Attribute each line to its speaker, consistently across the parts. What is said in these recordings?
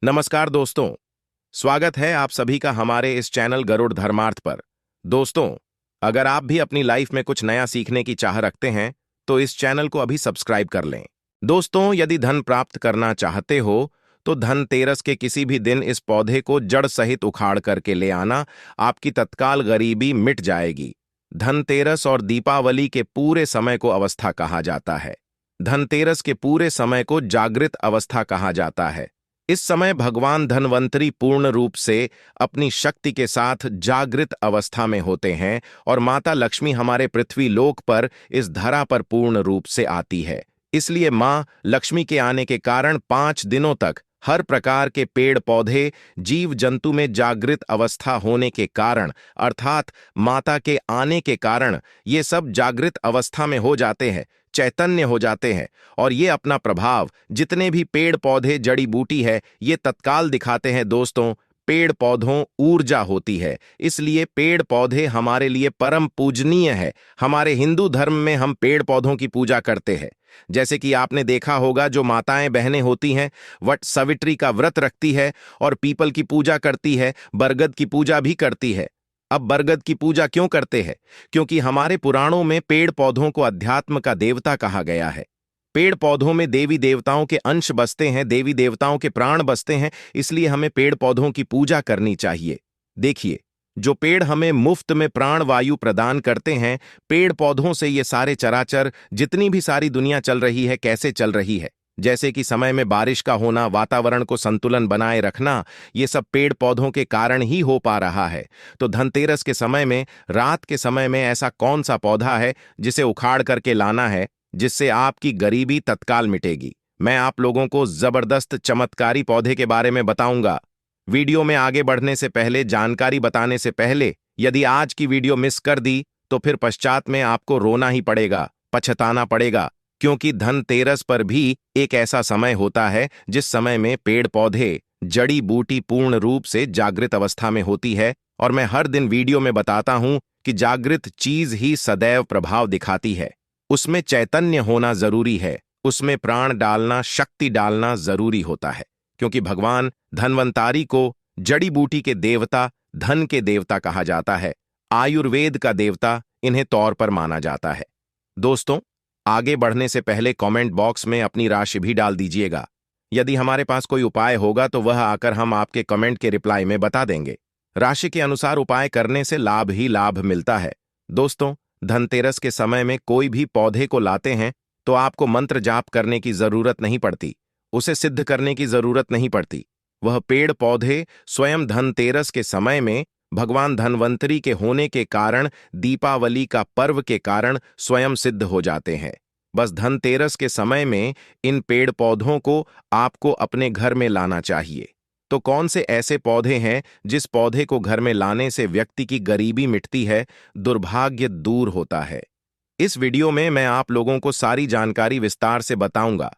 Speaker 1: नमस्कार दोस्तों। स्वागत है आप सभी का हमारे इस चैनल गरुड़ धर्मार्थ पर। दोस्तों, अगर आप भी अपनी लाइफ में कुछ नया सीखने की चाह रखते हैं तो इस चैनल को अभी सब्सक्राइब कर लें। दोस्तों, यदि धन प्राप्त करना चाहते हो तो धनतेरस के किसी भी दिन इस पौधे को जड़ सहित उखाड़ करके ले आना, आपकी तत्काल गरीबी मिट जाएगी। धनतेरस और दीपावली के पूरे समय को अवस्था कहा जाता है। धनतेरस के पूरे समय को जागृत अवस्था कहा जाता है। इस समय भगवान धन्वंतरी पूर्ण रूप से अपनी शक्ति के साथ जागृत अवस्था में होते हैं और माता लक्ष्मी हमारे पृथ्वी लोक पर इस धरा पर पूर्ण रूप से आती है। इसलिए माँ लक्ष्मी के आने के कारण 5 दिनों तक हर प्रकार के पेड़ पौधे जीव जंतु में जागृत अवस्था होने के कारण, अर्थात माता के आने के कारण ये सब जागृत अवस्था में हो जाते हैं, चैतन्य हो जाते हैं और ये अपना प्रभाव जितने भी पेड़ पौधे जड़ी बूटी है ये तत्काल दिखाते हैं। दोस्तों, पेड़ पौधों ऊर्जा होती है, इसलिए पेड़ पौधे हमारे लिए परम पूजनीय है। हमारे हिंदू धर्म में हम पेड़ पौधों की पूजा करते हैं। जैसे कि आपने देखा होगा, जो माताएं बहनें होती हैं वट सावित्री का व्रत रखती है और पीपल की पूजा करती है, बरगद की पूजा भी करती है। अब बरगद की पूजा क्यों करते हैं? क्योंकि हमारे पुराणों में पेड़ पौधों को अध्यात्म का देवता कहा गया है। पेड़ पौधों में देवी देवताओं के अंश बसते हैं, देवी देवताओं के प्राण बसते हैं, इसलिए हमें पेड़ पौधों की पूजा करनी चाहिए। देखिए, जो पेड़ हमें मुफ्त में प्राण वायु प्रदान करते हैं, पेड़ पौधों से ये सारे चराचर जितनी भी सारी दुनिया चल रही है कैसे चल रही है, जैसे कि समय में बारिश का होना, वातावरण को संतुलन बनाए रखना, ये सब पेड़ पौधों के कारण ही हो पा रहा है। तो धनतेरस के समय में, रात के समय में ऐसा कौन सा पौधा है जिसे उखाड़ करके लाना है, जिससे आपकी गरीबी तत्काल मिटेगी? मैं आप लोगों को जबरदस्त चमत्कारी पौधे के बारे में बताऊंगा। वीडियो में आगे बढ़ने से पहले, जानकारी बताने से पहले, यदि आज की वीडियो मिस कर दी तो फिर पश्चात में आपको रोना ही पड़ेगा, पछताना पड़ेगा, क्योंकि धनतेरस पर भी एक ऐसा समय होता है जिस समय में पेड़ पौधे जड़ी बूटी पूर्ण रूप से जागृत अवस्था में होती है। और मैं हर दिन वीडियो में बताता हूं कि जागृत चीज ही सदैव प्रभाव दिखाती है, उसमें चैतन्य होना जरूरी है, उसमें प्राण डालना, शक्ति डालना जरूरी होता है। क्योंकि भगवान धन्वंतारी को जड़ी बूटी के देवता, धन के देवता कहा जाता है, आयुर्वेद का देवता इन्हें तौर पर माना जाता है। दोस्तों, आगे बढ़ने से पहले कमेंट बॉक्स में अपनी राशि भी डाल दीजिएगा। यदि हमारे पास कोई उपाय होगा तो वह आकर हम आपके कमेंट के रिप्लाई में बता देंगे। राशि के अनुसार उपाय करने से लाभ ही लाभ मिलता है। दोस्तों, धनतेरस के समय में कोई भी पौधे को लाते हैं तो आपको मंत्र जाप करने की जरूरत नहीं पड़ती, उसे सिद्ध करने की जरूरत नहीं पड़ती। वह पेड़ पौधे स्वयं धनतेरस के समय में भगवान धन्वंतरी के होने के कारण, दीपावली का पर्व के कारण स्वयं सिद्ध हो जाते हैं। बस धनतेरस के समय में इन पेड़ पौधों को आपको अपने घर में लाना चाहिए। तो कौन से ऐसे पौधे हैं जिस पौधे को घर में लाने से व्यक्ति की गरीबी मिटती है, दुर्भाग्य दूर होता है? इस वीडियो में मैं आप लोगों को सारी जानकारी विस्तार से बताऊंगा।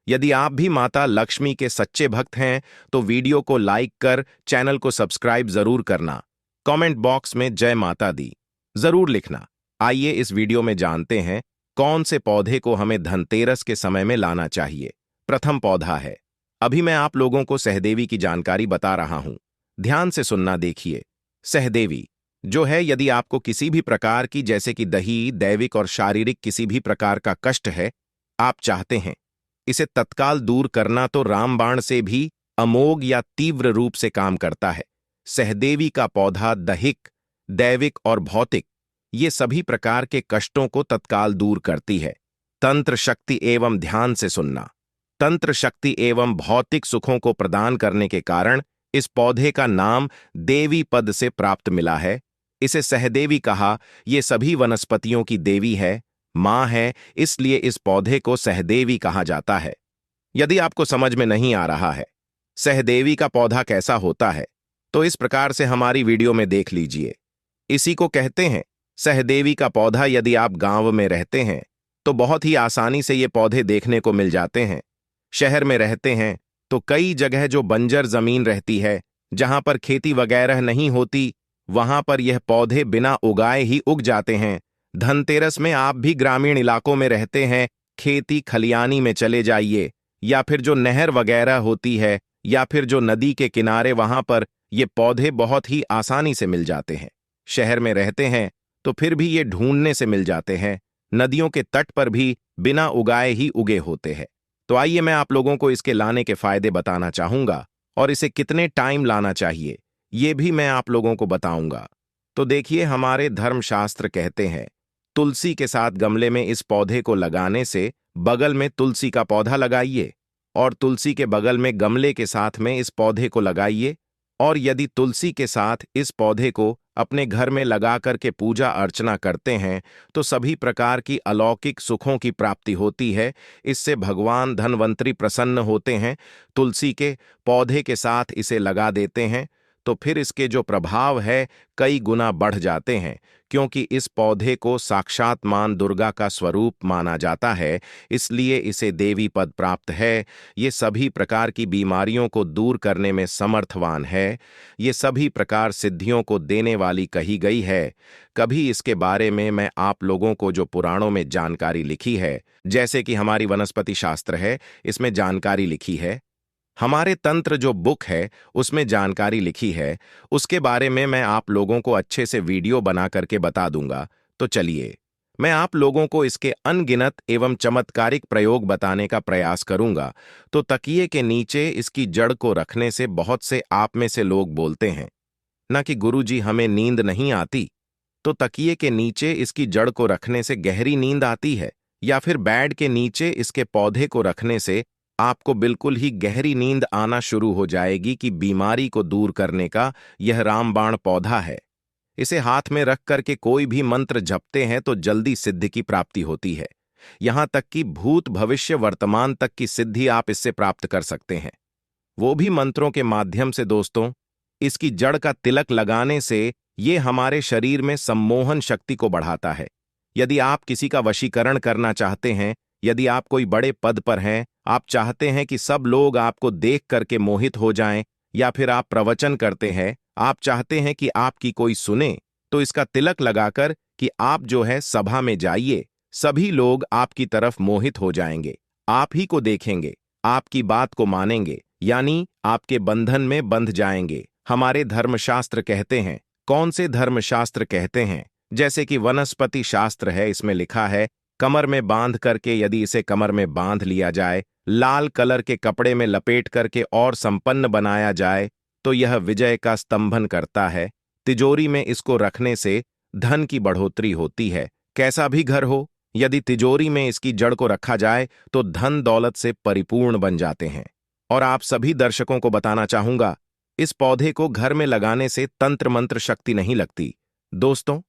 Speaker 1: यदि आप भी माता लक्ष्मी के सच्चे भक्त हैं तो वीडियो को लाइक कर चैनल को सब्सक्राइब जरूर करना। कमेंट बॉक्स में जय माता दी जरूर लिखना। आइए इस वीडियो में जानते हैं कौन से पौधे को हमें धनतेरस के समय में लाना चाहिए। प्रथम पौधा है, अभी मैं आप लोगों को सहदेवी की जानकारी बता रहा हूं, ध्यान से सुनना। देखिए, सहदेवी जो है, यदि आपको किसी भी प्रकार की, जैसे कि दही, दैविक और शारीरिक किसी भी प्रकार का कष्ट है, आप चाहते हैं इसे तत्काल दूर करना, तो रामबाण से भी अमोघ या तीव्र रूप से काम करता है। सहदेवी का पौधा दैहिक, दैविक और भौतिक ये सभी प्रकार के कष्टों को तत्काल दूर करती है। तंत्र शक्ति एवं, ध्यान से सुनना, तंत्र शक्ति एवं भौतिक सुखों को प्रदान करने के कारण इस पौधे का नाम देवी पद से प्राप्त मिला है। इसे सहदेवी कहा। ये सभी वनस्पतियों की देवी है, मां है, इसलिए इस पौधे को सहदेवी कहा जाता है। यदि आपको समझ में नहीं आ रहा है सहदेवी का पौधा कैसा होता है, तो इस प्रकार से हमारी वीडियो में देख लीजिए। इसी को कहते हैं सहदेवी का पौधा। यदि आप गांव में रहते हैं तो बहुत ही आसानी से ये पौधे देखने को मिल जाते हैं। शहर में रहते हैं तो कई जगह जो बंजर जमीन रहती है, जहां पर खेती वगैरह नहीं होती, वहां पर यह पौधे बिना उगाए ही उग जाते हैं। धनतेरस में आप भी ग्रामीण इलाकों में रहते हैं, खेती खलियानी में चले जाइए, या फिर जो नहर वगैरह होती है या फिर जो नदी के किनारे वहां पर ये पौधे बहुत ही आसानी से मिल जाते हैं। शहर में रहते हैं तो फिर भी ये ढूंढने से मिल जाते हैं। नदियों के तट पर भी बिना उगाए ही उगे होते हैं। तो आइए मैं आप लोगों को इसके लाने के फायदे बताना चाहूंगा और इसे कितने टाइम लाना चाहिए ये भी मैं आप लोगों को बताऊंगा। तो देखिए, हमारे धर्मशास्त्र कहते हैं तुलसी के साथ गमले में इस पौधे को लगाने से बगल में तुलसी का पौधा लगाइए और तुलसी के बगल में गमले के साथ में इस पौधे को लगाइए। और यदि तुलसी के साथ इस पौधे को अपने घर में लगा करके पूजा अर्चना करते हैं तो सभी प्रकार की अलौकिक सुखों की प्राप्ति होती है। इससे भगवान धनवंतरी प्रसन्न होते हैं। तुलसी के पौधे के साथ इसे लगा देते हैं तो फिर इसके जो प्रभाव है कई गुना बढ़ जाते हैं, क्योंकि इस पौधे को साक्षात मां दुर्गा का स्वरूप माना जाता है, इसलिए इसे देवी पद प्राप्त है। ये सभी प्रकार की बीमारियों को दूर करने में समर्थवान है। ये सभी प्रकार सिद्धियों को देने वाली कही गई है। कभी इसके बारे में मैं आप लोगों को जो पुराणों में जानकारी लिखी है, जैसे कि हमारी वनस्पति शास्त्र है, इसमें जानकारी लिखी है। हमारे तंत्र जो बुक है उसमें जानकारी लिखी है, उसके बारे में मैं आप लोगों को अच्छे से वीडियो बना करके बता दूंगा। तो चलिए, मैं आप लोगों को इसके अनगिनत एवं चमत्कारिक प्रयोग बताने का प्रयास करूंगा। तो तकिए के नीचे इसकी जड़ को रखने से बहुत से आप में से लोग बोलते हैं ना कि गुरुजी हमें नींद नहीं आती। तो तकिए के नीचे इसकी जड़ को रखने से गहरी नींद आती है, या फिर बेड के नीचे इसके पौधे को रखने से आपको बिल्कुल ही गहरी नींद आना शुरू हो जाएगी कि बीमारी को दूर करने का यह रामबाण पौधा है। इसे हाथ में रख करके कोई भी मंत्र जपते हैं तो जल्दी सिद्धि की प्राप्ति होती है। यहां तक कि भूत भविष्य वर्तमान तक की सिद्धि आप इससे प्राप्त कर सकते हैं, वो भी मंत्रों के माध्यम से। दोस्तों, इसकी जड़ का तिलक लगाने से ये हमारे शरीर में सम्मोहन शक्ति को बढ़ाता है। यदि आप किसी का वशीकरण करना चाहते हैं, यदि आप कोई बड़े पद पर हैं, आप चाहते हैं कि सब लोग आपको देख करके मोहित हो जाएं, या फिर आप प्रवचन करते हैं, आप चाहते हैं कि आपकी कोई सुने, तो इसका तिलक लगाकर कि आप जो है सभा में जाइए, सभी लोग आपकी तरफ मोहित हो जाएंगे, आप ही को देखेंगे, आपकी बात को मानेंगे, यानी आपके बंधन में बंध जाएंगे। हमारे धर्मशास्त्र कहते हैं, कौन से धर्मशास्त्र कहते हैं? जैसे कि वनस्पति शास्त्र है, इसमें लिखा है कमर में बांध करके, यदि इसे कमर में बांध लिया जाए, लाल कलर के कपड़े में लपेट करके और संपन्न बनाया जाए तो यह विजय का स्तंभन करता है। तिजोरी में इसको रखने से धन की बढ़ोतरी होती है। कैसा भी घर हो, यदि तिजोरी में इसकी जड़ को रखा जाए तो धन दौलत से परिपूर्ण बन जाते हैं। और आप सभी दर्शकों को बताना चाहूंगा, इस पौधे को घर में लगाने से तंत्र मंत्र शक्ति नहीं लगती। दोस्तों,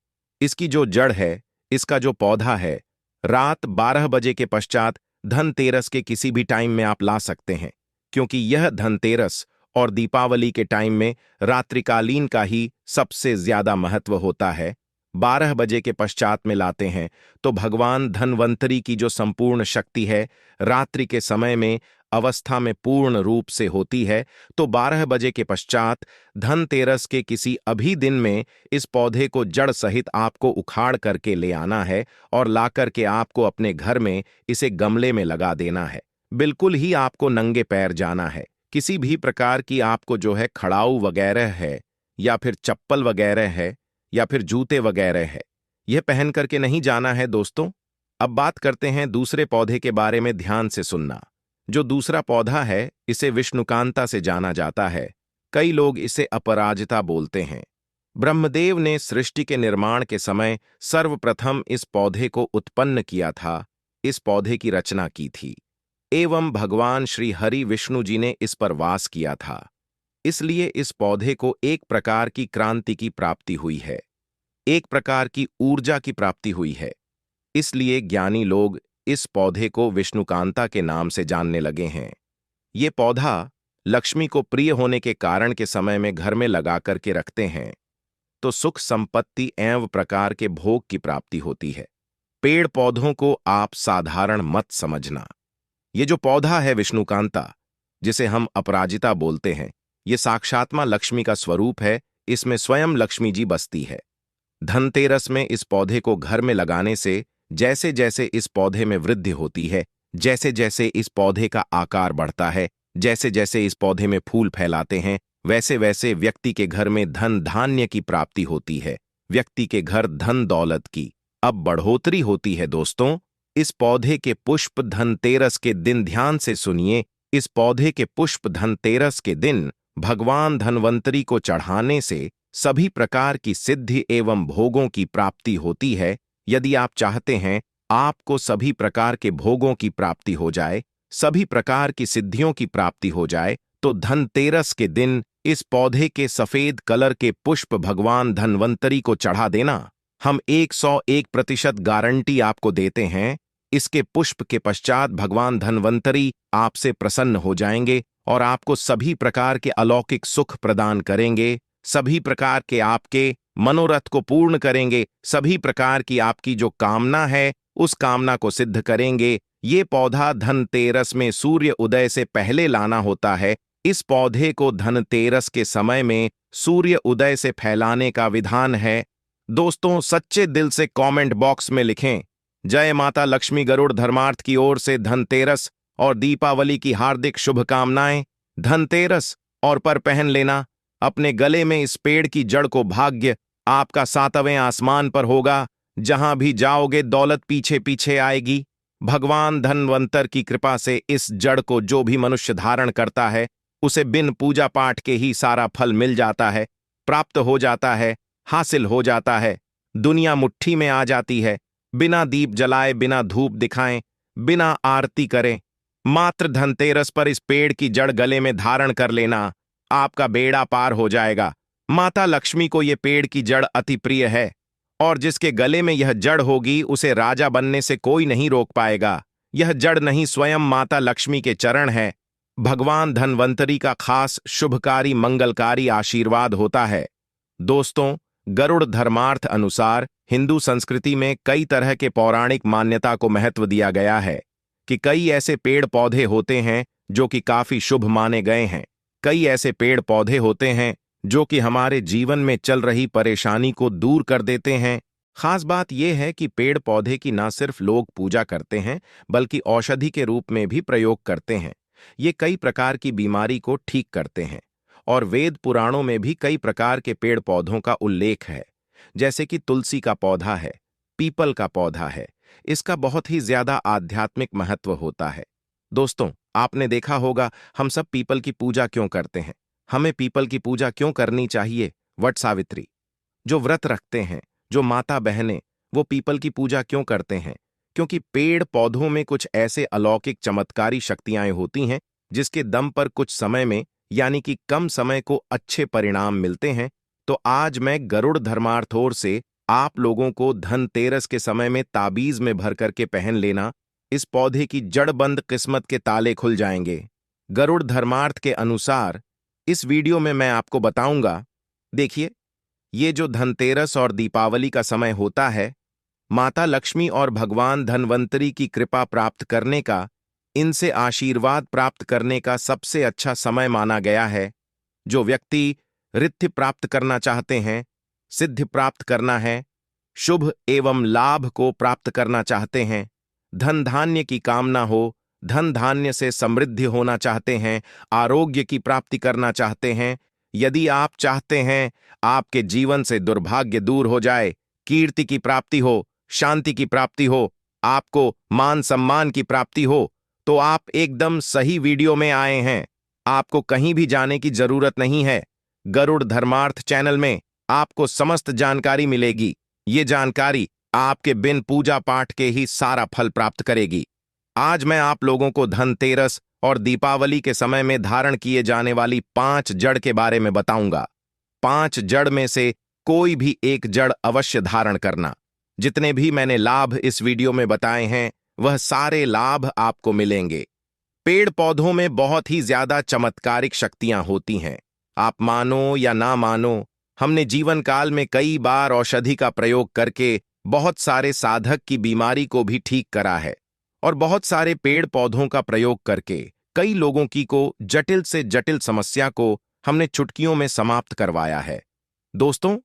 Speaker 1: इसकी जो जड़ है, इसका जो पौधा है, रात 12 बजे के पश्चात धनतेरस के किसी भी टाइम में आप ला सकते हैं, क्योंकि यह धनतेरस और दीपावली के टाइम में रात्रिकालीन का ही सबसे ज्यादा महत्व होता है। 12 बजे के पश्चात में लाते हैं तो भगवान धनवंतरी की जो संपूर्ण शक्ति है रात्रि के समय में अवस्था में पूर्ण रूप से होती है। तो 12 बजे के पश्चात धनतेरस के किसी अभी दिन में इस पौधे को जड़ सहित आपको उखाड़ करके ले आना है और ला करके आपको अपने घर में इसे गमले में लगा देना है। बिल्कुल ही आपको नंगे पैर जाना है। किसी भी प्रकार की आपको जो है खड़ाऊ वगैरह है, या फिर चप्पल वगैरह है, या फिर जूते वगैरह है, यह पहन करके नहीं जाना है। दोस्तों, अब बात करते हैं दूसरे पौधे के बारे में। ध्यान से सुनना। जो दूसरा पौधा है, इसे विष्णुकांता से जाना जाता है। कई लोग इसे अपराजिता बोलते हैं। ब्रह्मदेव ने सृष्टि के निर्माण के समय सर्वप्रथम इस पौधे को उत्पन्न किया था, इस पौधे की रचना की थी, एवं भगवान श्री हरि विष्णु जी ने इस पर वास किया था। इसलिए इस पौधे को एक प्रकार की क्रांति की प्राप्ति हुई है, एक प्रकार की ऊर्जा की प्राप्ति हुई है। इसलिए ज्ञानी लोग इस पौधे को विष्णुकांता के नाम से जानने लगे हैं। ये पौधा लक्ष्मी को प्रिय होने के कारण के समय में घर में लगा करके रखते हैं तो सुख संपत्ति एवं प्रकार के भोग की प्राप्ति होती है। पेड़ पौधों को आप साधारण मत समझना। ये जो पौधा है विष्णुकांता, जिसे हम अपराजिता बोलते हैं, ये साक्षात मां लक्ष्मी का स्वरूप है। इसमें स्वयं लक्ष्मी जी बसती है। धनतेरस में इस पौधे को घर में लगाने से जैसे जैसे इस पौधे में वृद्धि होती है, जैसे जैसे इस पौधे का आकार बढ़ता है, जैसे जैसे इस पौधे में फूल फैलाते हैं वैसे वैसे व्यक्ति के घर में धन धान्य की प्राप्ति होती है। व्यक्ति के घर धन दौलत की अब बढ़ोतरी होती है। दोस्तों, इस पौधे के पुष्प धनतेरस के दिन ध्यान से सुनिए। इस पौधे के पुष्प धनतेरस के दिन भगवान धन्वंतरी को चढ़ाने से सभी प्रकार की सिद्धि एवं भोगों की प्राप्ति होती है। यदि आप चाहते हैं आपको सभी प्रकार के भोगों की प्राप्ति हो जाए, सभी प्रकार की सिद्धियों की प्राप्ति हो जाए, तो धनतेरस के दिन इस पौधे के सफेद कलर के पुष्प भगवान धन्वंतरी को चढ़ा देना। हम 101% गारंटी आपको देते हैं। इसके पुष्प के पश्चात भगवान धन्वंतरी आपसे प्रसन्न हो जाएंगे और आपको सभी प्रकार के अलौकिक सुख प्रदान करेंगे, सभी प्रकार के आपके मनोरथ को पूर्ण करेंगे, सभी प्रकार की आपकी जो कामना है उस कामना को सिद्ध करेंगे। ये पौधा धनतेरस में सूर्य उदय से पहले लाना होता है। इस पौधे को धनतेरस के समय में सूर्य उदय से फैलाने का विधान है। दोस्तों, सच्चे दिल से कमेंट बॉक्स में लिखें, जय माता लक्ष्मी। गरुड़ धर्मार्थ की ओर से धनतेरस और दीपावली की हार्दिक शुभकामनाएं। धनतेरस और पर पहन लेना अपने गले में इस पेड़ की जड़ को। भाग्य आपका 7वें आसमान पर होगा। जहां भी जाओगे दौलत पीछे पीछे आएगी। भगवान धन्वंतर की कृपा से इस जड़ को जो भी मनुष्य धारण करता है उसे बिन पूजा पाठ के ही सारा फल मिल जाता है, प्राप्त हो जाता है, हासिल हो जाता है। दुनिया मुट्ठी में आ जाती है। बिना दीप जलाए, बिना धूप दिखाएं, बिना आरती करें, मात्र धनतेरस पर इस पेड़ की जड़ गले में धारण कर लेना, आपका बेड़ा पार हो जाएगा। माता लक्ष्मी को यह पेड़ की जड़ अति प्रिय है और जिसके गले में यह जड़ होगी उसे राजा बनने से कोई नहीं रोक पाएगा। यह जड़ नहीं, स्वयं माता लक्ष्मी के चरण है। भगवान धन्वंतरी का खास शुभकारी मंगलकारी आशीर्वाद होता है। दोस्तों, गरुड़ धर्मार्थ अनुसार हिंदू संस्कृति में कई तरह के पौराणिक मान्यता को महत्व दिया गया है कि कई ऐसे पेड़ पौधे होते हैं जो कि काफी शुभ माने गए हैं। कई ऐसे पेड़ पौधे होते हैं जो कि हमारे जीवन में चल रही परेशानी को दूर कर देते हैं। खास बात यह है कि पेड़ पौधे की न सिर्फ लोग पूजा करते हैं बल्कि औषधि के रूप में भी प्रयोग करते हैं। ये कई प्रकार की बीमारी को ठीक करते हैं और वेद पुराणों में भी कई प्रकार के पेड़ पौधों का उल्लेख है। जैसे कि तुलसी का पौधा है, पीपल का पौधा है। इसका बहुत ही ज्यादा आध्यात्मिक महत्व होता है। दोस्तों, आपने देखा होगा हम सब पीपल की पूजा क्यों करते हैं। हमें पीपल की पूजा क्यों करनी चाहिए। वट सावित्री जो व्रत रखते हैं, जो माता बहनें, वो पीपल की पूजा क्यों करते हैं? क्योंकि पेड़ पौधों में कुछ ऐसे अलौकिक चमत्कारी शक्तियां होती हैं जिसके दम पर कुछ समय में यानी कि कम समय को अच्छे परिणाम मिलते हैं। तो आज मैं गरुड़ धर्मार्थोर से आप लोगों को धनतेरस के समय में ताबीज में भर करके पहन लेना। इस पौधे की जड़बंद किस्मत के ताले खुल जाएंगे। गरुड़ धर्मार्थ के अनुसार इस वीडियो में मैं आपको बताऊंगा। देखिए, ये जो धनतेरस और दीपावली का समय होता है, माता लक्ष्मी और भगवान धन्वंतरी की कृपा प्राप्त करने का, इनसे आशीर्वाद प्राप्त करने का सबसे अच्छा समय माना गया है। जो व्यक्ति रिद्धि प्राप्त करना चाहते हैं, सिद्धि प्राप्त करना है, शुभ एवं लाभ को प्राप्त करना चाहते हैं, धन धान्य की कामना हो, धन धान्य से समृद्धि होना चाहते हैं, आरोग्य की प्राप्ति करना चाहते हैं, यदि आप चाहते हैं आपके जीवन से दुर्भाग्य दूर हो जाए, कीर्ति की प्राप्ति हो, शांति की प्राप्ति हो, आपको मान सम्मान की प्राप्ति हो, तो आप एकदम सही वीडियो में आए हैं। आपको कहीं भी जाने की जरूरत नहीं है। गरुड़ धर्मार्थ चैनल में आपको समस्त जानकारी मिलेगी। ये जानकारी आपके बिन पूजा पाठ के ही सारा फल प्राप्त करेगी। आज मैं आप लोगों को धनतेरस और दीपावली के समय में धारण किए जाने वाली 5 जड़ के बारे में बताऊंगा। 5 जड़ में से कोई भी एक जड़ अवश्य धारण करना। जितने भी मैंने लाभ इस वीडियो में बताए हैं वह सारे लाभ आपको मिलेंगे। पेड़ पौधों में बहुत ही ज्यादा चमत्कारिक शक्तियां होती हैं। आप मानो या ना मानो, हमने जीवन काल में कई बार औषधि का प्रयोग करके बहुत सारे साधक की बीमारी को भी ठीक करा है और बहुत सारे पेड़ पौधों का प्रयोग करके कई लोगों की को जटिल से जटिल समस्या को हमने चुटकियों में समाप्त करवाया है। दोस्तों,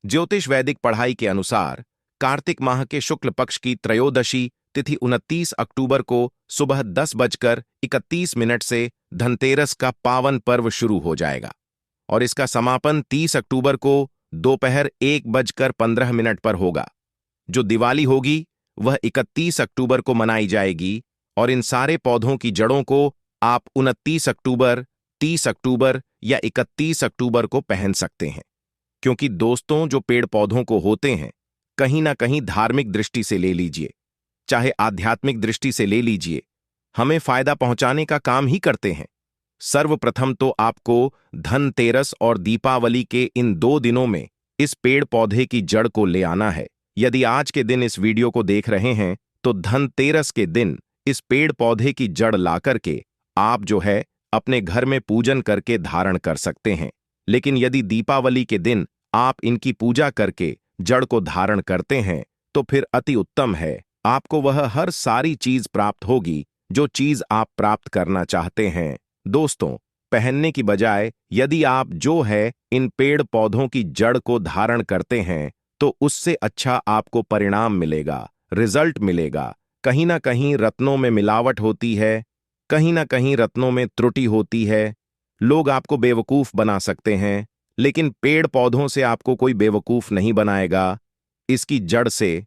Speaker 1: ज्योतिष वैदिक पढ़ाई के अनुसार कार्तिक माह के शुक्ल पक्ष की त्रयोदशी तिथि 29 अक्टूबर को सुबह 10:31 से धनतेरस का पावन पर्व शुरू हो जाएगा और इसका समापन 30 अक्टूबर को दोपहर 1:15 पर होगा। जो दिवाली होगी वह 31 अक्टूबर को मनाई जाएगी और इन सारे पौधों की जड़ों को आप 29 अक्टूबर, 30 अक्टूबर या 31 अक्टूबर को पहन सकते हैं। क्योंकि दोस्तों, जो पेड़ पौधों को होते हैं, कहीं ना कहीं धार्मिक दृष्टि से ले लीजिए, चाहे आध्यात्मिक दृष्टि से ले लीजिए, हमें फायदा पहुंचाने का काम ही करते हैं। सर्वप्रथम तो आपको धनतेरस और दीपावली के इन 2 दिनों में इस पेड़ पौधे की जड़ को ले आना है। यदि आज के दिन इस वीडियो को देख रहे हैं तो धनतेरस के दिन इस पेड़ पौधे की जड़ ला करके आप जो है अपने घर में पूजन करके धारण कर सकते हैं। लेकिन यदि दीपावली के दिन आप इनकी पूजा करके जड़ को धारण करते हैं तो फिर अति उत्तम है। आपको वह हर सारी चीज प्राप्त होगी जो चीज आप प्राप्त करना चाहते हैं। दोस्तों, पहनने की बजाय यदि आप जो है इन पेड़ पौधों की जड़ को धारण करते हैं तो उससे अच्छा आपको परिणाम मिलेगा, रिजल्ट मिलेगा। कहीं ना कहीं रत्नों में मिलावट होती है, कहीं ना कहीं रत्नों में त्रुटि होती है, लोग आपको बेवकूफ बना सकते हैं, लेकिन पेड़ पौधों से आपको कोई बेवकूफ नहीं बनाएगा इसकी जड़ से,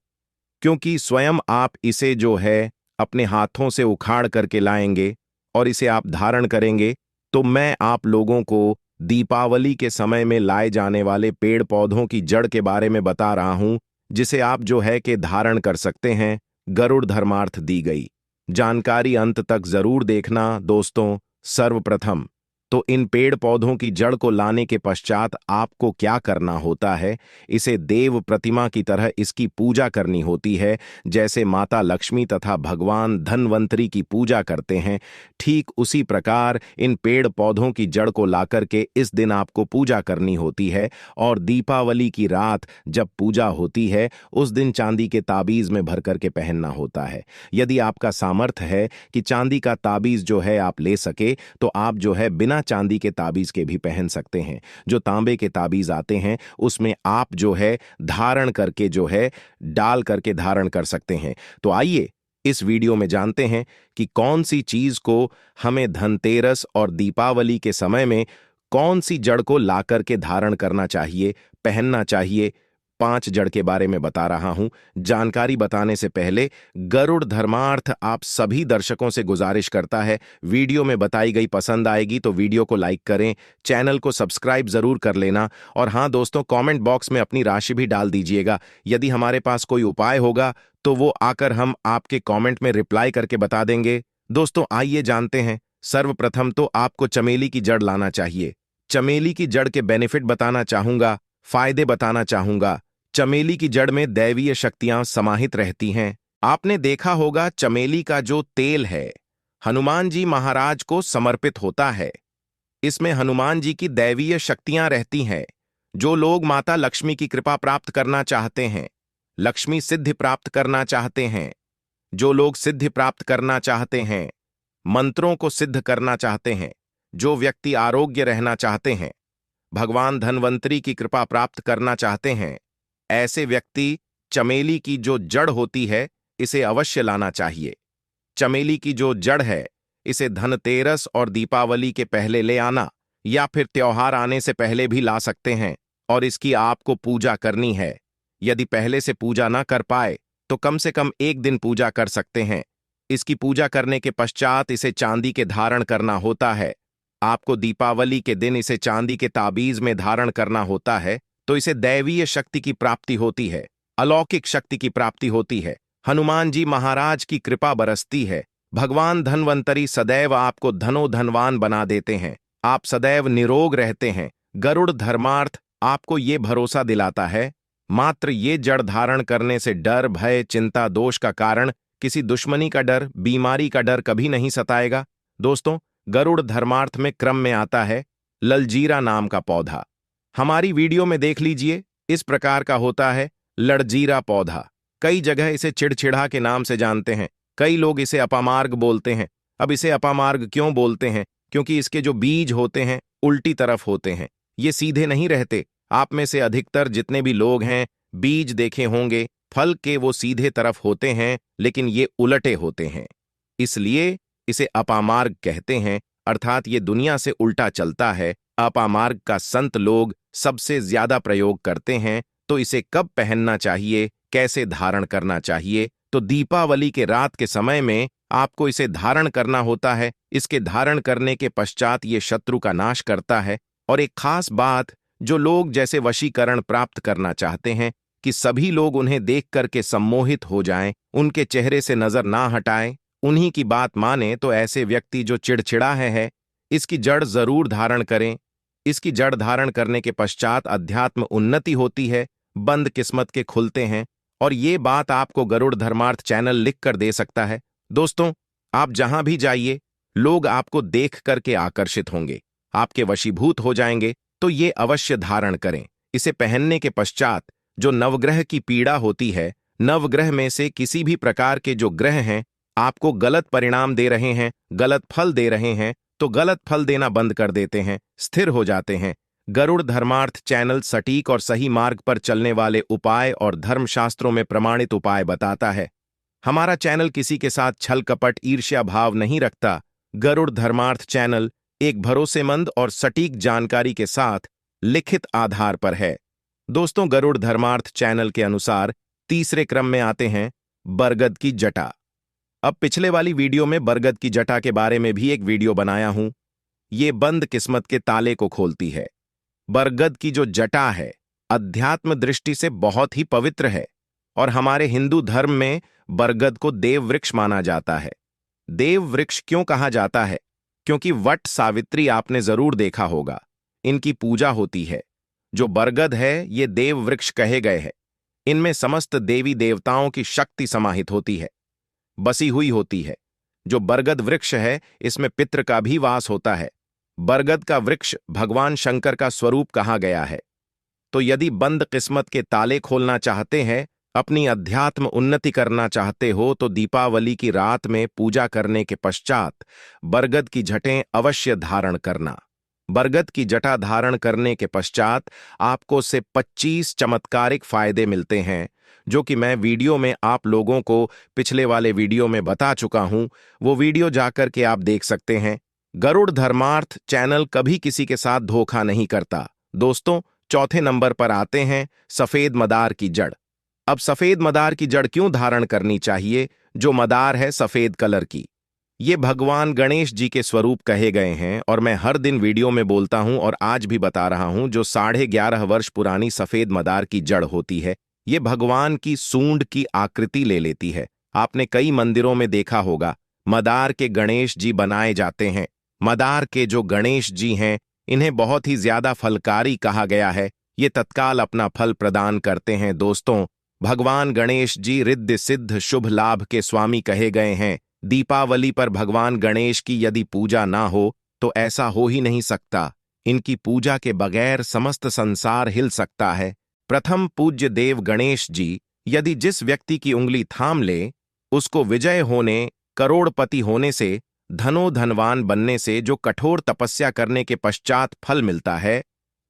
Speaker 1: क्योंकि स्वयं आप इसे जो है अपने हाथों से उखाड़ करके लाएंगे और इसे आप धारण करेंगे। तो मैं आप लोगों को दीपावली के समय में लाए जाने वाले पेड़ पौधों की जड़ के बारे में बता रहा हूं, जिसे आप जो है कि धारण कर सकते हैं। गरुड़ धर्मार्थ दी गई जानकारी अंत तक जरूर देखना दोस्तों। सर्वप्रथम तो इन पेड़ पौधों की जड़ को लाने के पश्चात आपको क्या करना होता है, इसे देव प्रतिमा की तरह इसकी पूजा करनी होती है। जैसे माता लक्ष्मी तथा भगवान धनवंतरी की पूजा करते हैं, ठीक उसी प्रकार इन पेड़ पौधों की जड़ को लाकर के इस दिन आपको पूजा करनी होती है। और दीपावली की रात जब पूजा होती है उस दिन चांदी के ताबीज में भर करके पहनना होता है। यदि आपका सामर्थ्य है कि चांदी का ताबीज जो है आप ले सके तो आप जो है बिना चांदी के ताबीज के भी पहन सकते हैं। जो तांबे के ताबीज आते हैं उसमें आप जो है धारण करके जो है डाल करके धारण कर सकते हैं। तो आइए इस वीडियो में जानते हैं कि कौन सी चीज को हमें धनतेरस और दीपावली के समय में कौन सी जड़ को ला करके धारण करना चाहिए, पहनना चाहिए। 5 जड़ के बारे में बता रहा हूं। जानकारी बताने से पहले गरुड़ धर्मार्थ आप सभी दर्शकों से गुजारिश करता है, वीडियो में बताई गई पसंद आएगी तो वीडियो को लाइक करें, चैनल को सब्सक्राइब जरूर कर लेना और हां दोस्तों, कमेंट बॉक्स में अपनी राशि भी डाल दीजिएगा। यदि हमारे पास कोई उपाय होगा तो वो आकर हम आपके कॉमेंट में रिप्लाई करके बता देंगे। दोस्तों आइए जानते हैं। सर्वप्रथम तो आपको चमेली की जड़ लाना चाहिए। चमेली की जड़ के बेनिफिट बताना चाहूंगा, फायदे बताना चाहूंगा। चमेली की जड़ में दैवीय शक्तियां समाहित रहती हैं। आपने देखा होगा चमेली का जो तेल है हनुमान जी महाराज को समर्पित होता है। इसमें हनुमान जी की दैवीय शक्तियां रहती हैं। जो लोग माता लक्ष्मी की कृपा प्राप्त करना चाहते हैं, लक्ष्मी सिद्धि प्राप्त करना चाहते हैं, जो लोग सिद्धि प्राप्त करना चाहते हैं, मंत्रों को सिद्ध करना चाहते हैं, जो व्यक्ति आरोग्य रहना चाहते हैं, भगवान धनवंतरी की कृपा प्राप्त करना चाहते हैं, ऐसे व्यक्ति चमेली की जो जड़ होती है इसे अवश्य लाना चाहिए। चमेली की जो जड़ है इसे धनतेरस और दीपावली के पहले ले आना या फिर त्योहार आने से पहले भी ला सकते हैं और इसकी आपको पूजा करनी है। यदि पहले से पूजा ना कर पाए तो कम से कम 1 दिन पूजा कर सकते हैं। इसकी पूजा करने के पश्चात इसे चांदी के धारण करना होता है। आपको दीपावली के दिन इसे चांदी के ताबीज में धारण करना होता है, तो इसे दैवीय शक्ति की प्राप्ति होती है, अलौकिक शक्ति की प्राप्ति होती है, हनुमान जी महाराज की कृपा बरसती है। भगवान धनवंतरी सदैव आपको धनोधनवान बना देते हैं, आप सदैव निरोग रहते हैं। गरुड़ धर्मार्थ आपको ये भरोसा दिलाता है, मात्र ये जड़ धारण करने से डर, भय, चिंता, दोष का कारण, किसी दुश्मनी का डर, बीमारी का डर कभी नहीं सताएगा। दोस्तों, गरुड़ धर्मार्थ में क्रम में आता है ललजीरा नाम का पौधा। हमारी वीडियो में देख लीजिए, इस प्रकार का होता है लड़जीरा पौधा। कई जगह इसे चिड़चिड़ा के नाम से जानते हैं, कई लोग इसे अपामार्ग बोलते हैं। अब इसे अपामार्ग क्यों बोलते हैं? क्योंकि इसके जो बीज होते हैं उल्टी तरफ होते हैं, ये सीधे नहीं रहते। आप में से अधिकतर जितने भी लोग हैं बीज देखे होंगे, फल के वो सीधे तरफ होते हैं, लेकिन ये उलटे होते हैं, इसलिए इसे अपामार्ग कहते हैं, अर्थात ये दुनिया से उल्टा चलता है। अपामार्ग का संत लोग सबसे ज्यादा प्रयोग करते हैं। तो इसे कब पहनना चाहिए, कैसे धारण करना चाहिए? तो दीपावली के रात के समय में आपको इसे धारण करना होता है। इसके धारण करने के पश्चात ये शत्रु का नाश करता है। और एक खास बात, जो लोग जैसे वशीकरण प्राप्त करना चाहते हैं कि सभी लोग उन्हें देख करके सम्मोहित हो जाएं, उनके चेहरे से नजर ना हटाएं, उन्हीं की बात माने, तो ऐसे व्यक्ति जो चिड़चिड़ा है, इसकी जड़ जरूर धारण करें। इसकी जड़ धारण करने के पश्चात अध्यात्म उन्नति होती है, बंद किस्मत के खुलते हैं। और ये बात आपको गरुड़ धर्मार्थ चैनल लिख कर दे सकता है। दोस्तों, आप जहां भी जाइए, लोग आपको देख करके आकर्षित होंगे, आपके वशीभूत हो जाएंगे। तो ये अवश्य धारण करें। इसे पहनने के पश्चात जो नवग्रह की पीड़ा होती है, नवग्रह में से किसी भी प्रकार के जो ग्रह हैं आपको गलत परिणाम दे रहे हैं, गलत फल दे रहे हैं, तो गलत फल देना बंद कर देते हैं, स्थिर हो जाते हैं। गरुड़ धर्मार्थ चैनल सटीक और सही मार्ग पर चलने वाले उपाय और धर्मशास्त्रों में प्रमाणित उपाय बताता है। हमारा चैनल किसी के साथ छल कपट ईर्ष्या भाव नहीं रखता। गरुड़ धर्मार्थ चैनल एक भरोसेमंद और सटीक जानकारी के साथ लिखित आधार पर है। दोस्तों, गरुड़ धर्मार्थ चैनल के अनुसार तीसरे क्रम में आते हैं बरगद की जटा। अब पिछले वाली वीडियो में बरगद की जटा के बारे में भी एक वीडियो बनाया हूं। ये बंद किस्मत के ताले को खोलती है। बरगद की जो जटा है, अध्यात्म दृष्टि से बहुत ही पवित्र है और हमारे हिंदू धर्म में बरगद को देव वृक्ष माना जाता है। देव वृक्ष क्यों कहा जाता है? क्योंकि वट सावित्री आपने जरूर देखा होगा, इनकी पूजा होती है। जो बरगद है, ये देव वृक्ष कहे गए हैं। इनमें समस्त देवी देवताओं की शक्ति समाहित होती है, बसी हुई होती है। जो बरगद वृक्ष है, इसमें पितृ का भी वास होता है। बरगद का वृक्ष भगवान शंकर का स्वरूप कहा गया है। तो यदि बंद किस्मत के ताले खोलना चाहते हैं, अपनी अध्यात्म उन्नति करना चाहते हो, तो दीपावली की रात में पूजा करने के पश्चात बरगद की जटें अवश्य धारण करना। बरगद की जटा धारण करने के पश्चात आपको से 25 चमत्कारिक फायदे मिलते हैं, जो कि मैं वीडियो में आप लोगों को पिछले वाले वीडियो में बता चुका हूं। वो वीडियो जाकर के आप देख सकते हैं। गरुड़ धर्मार्थ चैनल कभी किसी के साथ धोखा नहीं करता। दोस्तों, चौथे नंबर पर आते हैं सफेद मदार की जड़। अब सफेद मदार की जड़ क्यों धारण करनी चाहिए? जो मदार है सफेद कलर की, ये भगवान गणेश जी के स्वरूप कहे गए हैं और मैं हर दिन वीडियो में बोलता हूं और आज भी बता रहा हूं। जो 11.5 वर्ष पुरानी सफेद मदार की जड़ होती है, ये भगवान की सूंड की आकृति ले लेती है। आपने कई मंदिरों में देखा होगा, मदार के गणेश जी बनाए जाते हैं। मदार के जो गणेश जी हैं, इन्हें बहुत ही ज्यादा फलकारी कहा गया है। ये तत्काल अपना फल प्रदान करते हैं। दोस्तों, भगवान गणेश जी रिद्धि सिद्ध शुभ लाभ के स्वामी कहे गए हैं। दीपावली पर भगवान गणेश की यदि पूजा ना हो तो ऐसा हो ही नहीं सकता। इनकी पूजा के बगैर समस्त संसार हिल सकता है। प्रथम पूज्य देव गणेश जी यदि जिस व्यक्ति की उंगली थाम ले, उसको विजय होने, करोड़पति होने से, धनवान बनने से जो कठोर तपस्या करने के पश्चात फल मिलता है,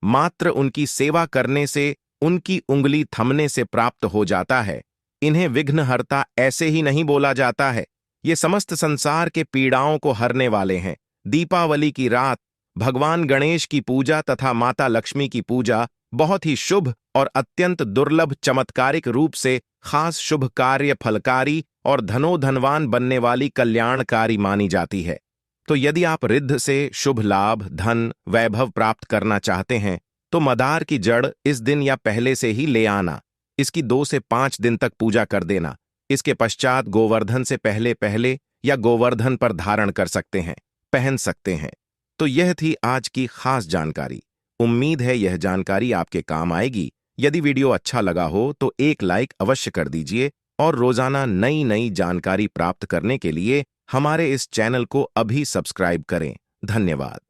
Speaker 1: मात्र उनकी सेवा करने से, उनकी उंगली थमने से प्राप्त हो जाता है। इन्हें विघ्नहर्ता ऐसे ही नहीं बोला जाता है। ये समस्त संसार के पीड़ाओं को हरने वाले हैं। दीपावली की रात भगवान गणेश की पूजा तथा माता लक्ष्मी की पूजा बहुत ही शुभ और अत्यंत दुर्लभ चमत्कारिक रूप से खास शुभ कार्य फलकारी और धनवान बनने वाली कल्याणकारी मानी जाती है। तो यदि आप रिद्ध से शुभ लाभ, धन, वैभव प्राप्त करना चाहते हैं, तो मदार की जड़ इस दिन या पहले से ही ले आना। इसकी 2 से 5 दिन तक पूजा कर देना। इसके पश्चात गोवर्धन से पहले या गोवर्धन पर धारण कर सकते हैं, पहन सकते हैं। तो यह थी आज की खास जानकारी। उम्मीद है यह जानकारी आपके काम आएगी। यदि वीडियो अच्छा लगा हो तो एक लाइक अवश्य कर दीजिए और रोजाना नई नई जानकारी प्राप्त करने के लिए हमारे इस चैनल को अभी सब्सक्राइब करें। धन्यवाद।